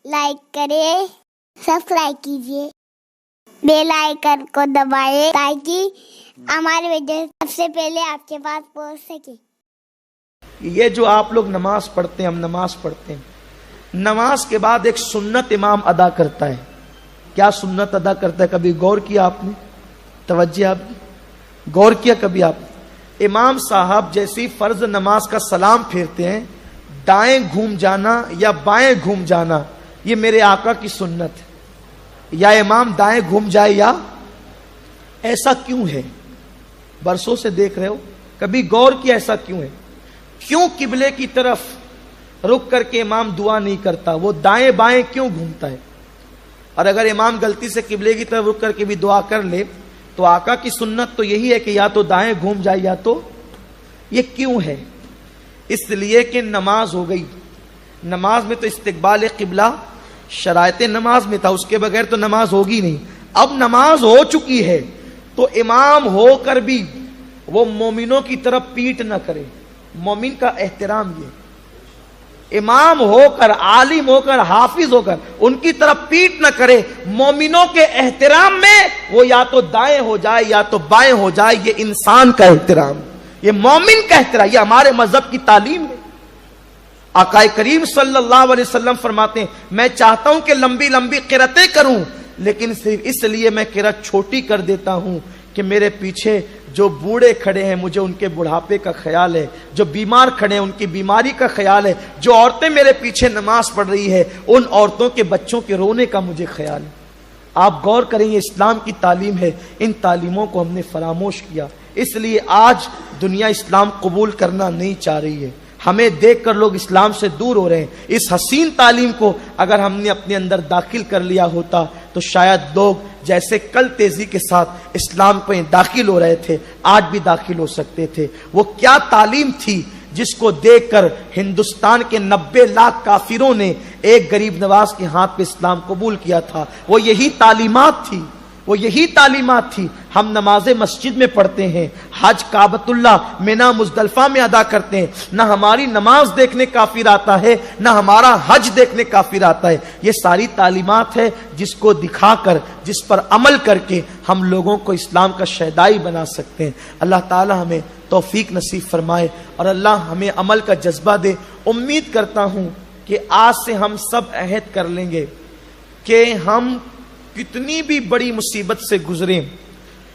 Like करें, subscribe कीजिए, bell icon को दबाएं ताकि हमारे वीडियो सबसे पहले आपके पास पहुंच सके। ये जो आप लोग नमाज पढ़ते हैं, हम नमाज पढ़ते हैं, नमाज के बाद एक सुन्नत इमाम अदा करता है। क्या सुन्नत अदा करता है? कभी गौर किया आपने? तवज्जो आपने गौर किया कभी आपने? इमाम साहब जैसी फर्ज नमाज का सलाम फेरते हैं, दाएं घूम जाना या बाएं घूम जाना, ये मेरे आका की सुन्नत है। या इमाम दाएं घूम जाए या ऐसा क्यों है? बरसों से देख रहे हो, कभी गौर किया ऐसा क्यों है? क्यों किबले की तरफ रुक करके इमाम दुआ नहीं करता? वो दाएं बाएं क्यों घूमता है? और अगर इमाम गलती से किबले की तरफ रुक करके भी दुआ कर ले तो आका की सुन्नत तो यही है कि या तो दाएं घूम जाए या तो। ये क्यों है? इसलिए कि नमाज हो गई। नमाज में तो इस्तिकबाल किबला शरायत नमाज में था, उसके बगैर तो नमाज होगी नहीं। अब नमाज हो चुकी है तो इमाम होकर भी वो मोमिनों की तरफ पीठ न करे। मोमिन का एहतराम ये, इमाम होकर, आलिम होकर, हाफिज होकर उनकी तरफ पीठ न करे। मोमिनों के एहतराम में वो या तो दाएं हो जाए या तो बाएं हो जाए। ये इंसान का एहतराम, ये मोमिन का एहतराम, ये हमारे मजहब की तालीम है। आकाए करीम सल्लल्लाहु अलैहि वसल्लम फरमाते हैं, मैं चाहता हूं कि लंबी लंबी किरतें करूं, लेकिन सिर्फ इसलिए मैं किरत छोटी कर देता हूं कि मेरे पीछे जो बूढ़े खड़े हैं मुझे उनके बुढ़ापे का ख्याल है, जो बीमार खड़े हैं उनकी बीमारी का ख्याल है, जो औरतें मेरे पीछे नमाज पढ़ रही है उन औरतों के बच्चों के रोने का मुझे ख्याल है। आप गौर करेंगे, इस्लाम की तालीम है, इन तालीमों को हमने फरामोश किया। इसलिए आज दुनिया इस्लाम कबूल करना नहीं चाह रही है। हमें देखकर लोग इस्लाम से दूर हो रहे हैं। इस हसीन तालीम को अगर हमने अपने अंदर दाखिल कर लिया होता तो शायद लोग जैसे कल तेजी के साथ इस्लाम पे दाखिल हो रहे थे आज भी दाखिल हो सकते थे। वो क्या तालीम थी जिसको देखकर हिंदुस्तान के 90 लाख काफिरों ने एक गरीब नवाज के हाथ पे इस्लाम कबूल किया था। वो यही तालीमात थी, वो यही तालीमात थी। हम नमाज़े मस्जिद में पढ़ते हैं, हज काबतुल्ला मिना मुजदलफा में अदा करते हैं। ना हमारी नमाज देखने काफिर आता है, ना हमारा हज देखने काफिर आता है। ये सारी तालीमात है जिसको दिखाकर, जिस पर अमल करके हम लोगों को इस्लाम का शहदाई बना सकते हैं। अल्लाह ताला हमें तौफीक नसीब फरमाए और अल्लाह हमें अमल का जज्बा दे। उम्मीद करता हूँ कि आज से हम सब अहद कर लेंगे कि हम कितनी भी बड़ी मुसीबत से गुजरें,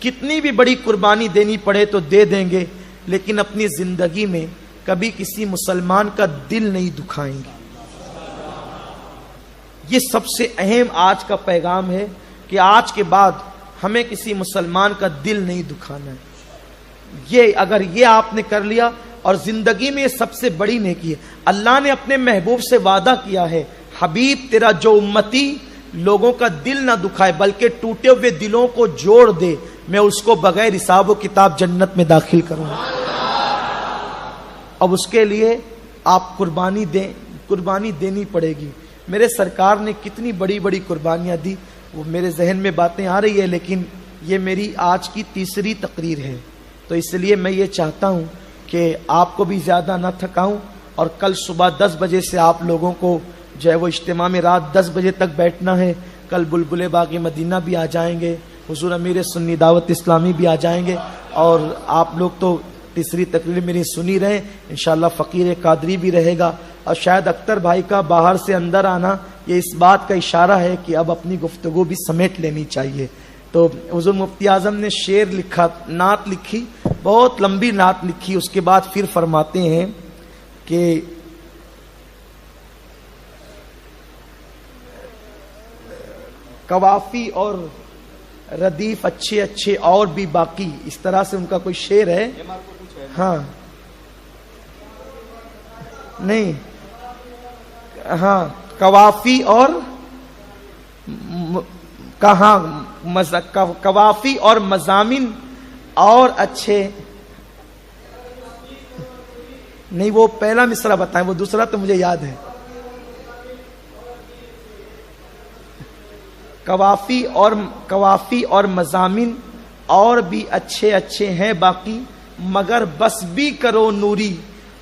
कितनी भी बड़ी कुर्बानी देनी पड़े तो दे देंगे, लेकिन अपनी जिंदगी में कभी किसी मुसलमान का दिल नहीं दुखाएंगे। ये सबसे अहम आज का पैगाम है कि आज के बाद हमें किसी मुसलमान का दिल नहीं दुखाना है। ये अगर ये आपने कर लिया, और जिंदगी में सबसे बड़ी नेकी है। अल्लाह ने अपने महबूब से वादा किया है, हबीब तेरा जो उम्मती लोगों का दिल ना दुखाए बल्कि टूटे हुए दिलों को जोड़ दे, मैं उसको बगैर हिसाब व किताब जन्नत में दाखिल करूंगा। अब उसके लिए आप कुर्बानी देनी पड़ेगी। मेरे सरकार ने कितनी बड़ी बड़ी कुर्बानियां दी, वो मेरे जहन में बातें आ रही है, लेकिन ये मेरी आज की तीसरी तकरीर है, तो इसलिए मैं ये चाहता हूं कि आपको भी ज्यादा ना थकाऊं। और कल सुबह 10 बजे से आप लोगों को जो है वो इज्तिमा में रात 10 बजे तक बैठना है। कल बुलबुले बागी मदीना भी आ जाएंगे, हुजूर अमीर सुन्नी दावत इस्लामी भी आ जाएंगे, और आप लोग तो तीसरी तकरीर मेरी सुनी रहे। इंशाल्लाह फ़कीर कादरी भी रहेगा, और शायद अख्तर भाई का बाहर से अंदर आना ये इस बात का इशारा है कि अब अपनी गुफ्तगू भी समेट लेनी चाहिए। तो हुजूर मुफ्ती आजम ने शेर लिखा, नात लिखी, बहुत लंबी नात लिखी। उसके बाद फिर फरमाते हैं कि कवाफी और रदीफ अच्छे अच्छे और भी बाकी, इस तरह से उनका कोई शेर है। हाँ नहीं, हाँ कवाफी और कवाफी और मजामिन और अच्छे नहीं, वो पहला मिसरा बताएं, वो दूसरा तो मुझे याद है। कवाफी और मजामिन और भी अच्छे अच्छे हैं बाकी, मगर बस भी करो नूरी,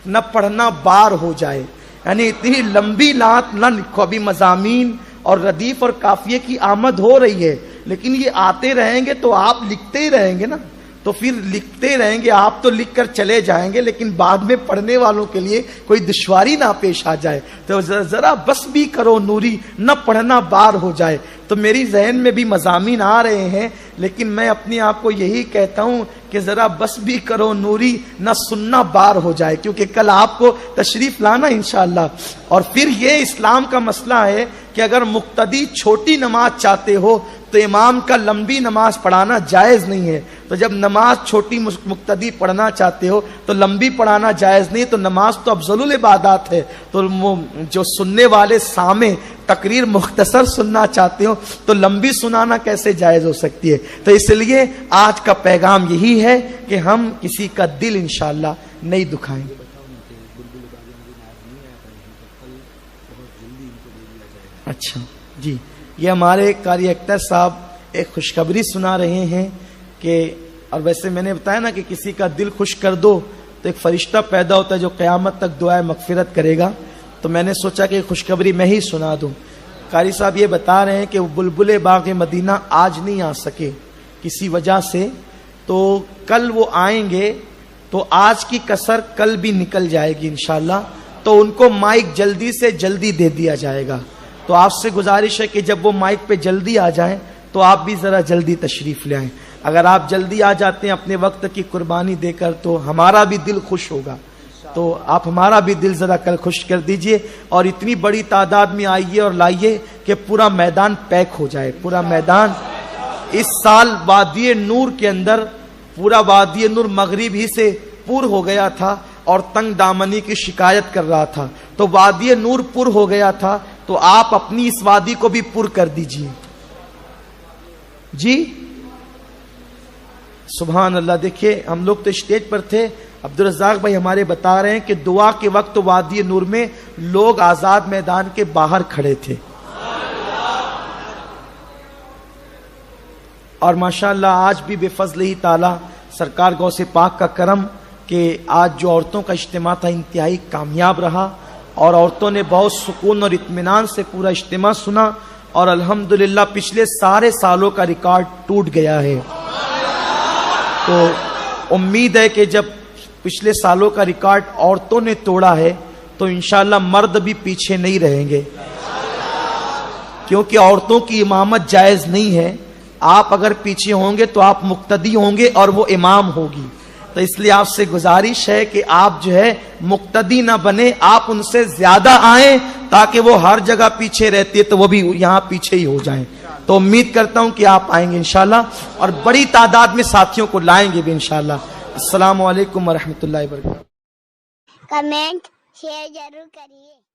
न पढ़ना बार हो जाए। یعنی اتنی لمبی لات نہ لکھو. ابھی مضامین اور ردیف اور قافیے کی آمد ہو رہی ہے، لیکن یہ آتے رہیں گے تو آپ لکھتے ہی رہیں گے نا. تو پھر لکھتے رہیں گے آپ تو لکھ کر چلے جائیں گے، لیکن بعد میں پڑھنے والوں کے لیے کوئی دشواری نہ پیش آ جائے. تو ذرا بس بھی کرو نوری، نہ پڑھنا بار ہو جائے. تو میری ذہن میں بھی مضامین آ رہے ہیں، لیکن میں اپنے آپ کو یہی کہتا ہوں کہ ذرا بس بھی کرو نوری، نہ سننا بار ہو جائے، کیونکہ کل آپ کو تشریف لانا انشاءاللہ. اور پھر یہ اسلام کا مسئلہ ہے کہ اگر مقتدی چھوٹی نماز چاہتے ہو تو امام کا لمبی نماز پڑھانا جائز نہیں ہے. تو جب نماز چھوٹی مقتدی پڑھنا چاہتے ہو تو لمبی پڑھانا جائز نہیں. تو نماز تو افضل العبادات ہے، تو جو سننے والے سامع تقریر مختصر سننا چاہتے ہو تو لمبی سنانا کیسے جائز ہو سکتی ہے. تو اس لیے آج کا پیغام یہی ہے کہ ہم کسی کا دل انشاءاللہ نہیں دکھائیں. اچھا جی، یہ ہمارے قاری اختر صاحب ایک خوشخبری سنا رہے ہیں کہ، اور ویسے میں نے بتایا نا کہ کسی کا دل خوش کر دو تو ایک فرشتہ پیدا ہوتا ہے جو قیامت تک دعائے مغفرت کرے گا. تو میں نے سوچا کہ خوشخبری میں ہی سنا دوں. قاری صاحب یہ بتا رہے ہیں کہ وہ بلبل باغ مدینہ آج نہیں آ سکے کسی وجہ سے، تو کل وہ آئیں گے تو آج کی کسر کل بھی نکل جائے گی انشاءاللہ. تو ان کو مائک جلدی سے جلدی دے دیا جائے گا. تو آپ سے گزارش ہے کہ جب وہ مائک پہ جلدی آ جائیں تو آپ بھی ذرا جلدی تشریف لے آئیں. اگر آپ جلدی آ جاتے ہیں اپنے وقت کی قربانی دے کر تو ہمارا بھی دل خوش ہوگا. تو آپ ہمارا بھی دل ذرا کل خوش کر دیجئے، اور اتنی بڑی تعداد میں آئیے اور لائیے کہ پورا میدان پیک ہو جائے. پورا میدان اس سال وادی نور کے اندر، پورا وادی نور مغرب ہی سے پور ہو گیا تھا اور تنگ دامنی کی شکایت کر رہا تھا. تو وادی نور پور ہو گیا تھا، تو آپ اپنی اس وادی کو بھی پر کر دیجئے. جی سبحان اللہ. دیکھیے ہم لوگ تو اسٹیج پر تھے، عبدالرزاق بھائی ہمارے بتا رہے ہیں کہ دعا کے وقت وادی نور میں لوگ آزاد میدان کے باہر کھڑے تھے. اور ماشاءاللہ آج بھی بے فضل ہی تعالی سرکار غوث پاک کا کرم کہ آج جو عورتوں کا اجتماع تھا انتہائی کامیاب رہا، اور عورتوں نے بہت سکون اور اطمینان سے پورا اجتماع سنا، اور الحمدللہ پچھلے سارے سالوں کا ریکارڈ ٹوٹ گیا ہے. تو امید ہے کہ جب پچھلے سالوں کا ریکارڈ عورتوں نے توڑا ہے تو انشاءاللہ مرد بھی پیچھے نہیں رہیں گے، کیونکہ عورتوں کی امامت جائز نہیں ہے. آپ اگر پیچھے ہوں گے تو آپ مقتدی ہوں گے اور وہ امام ہوگی. تو اس لیے آپ سے گزارش ہے کہ آپ جو ہے مقتدی نہ بنے، آپ ان سے زیادہ آئیں تاکہ وہ ہر جگہ پیچھے رہتی ہے تو وہ بھی یہاں پیچھے ہی ہو جائیں. تو امید کرتا ہوں کہ آپ آئیں گے انشاءاللہ، اور بڑی تعداد میں ساتھیوں کو لائیں گے بھی انشاءاللہ. السلام علیکم ورحمۃ اللہ وبرکاتہ. کمنٹ شیئر ضرور کریے.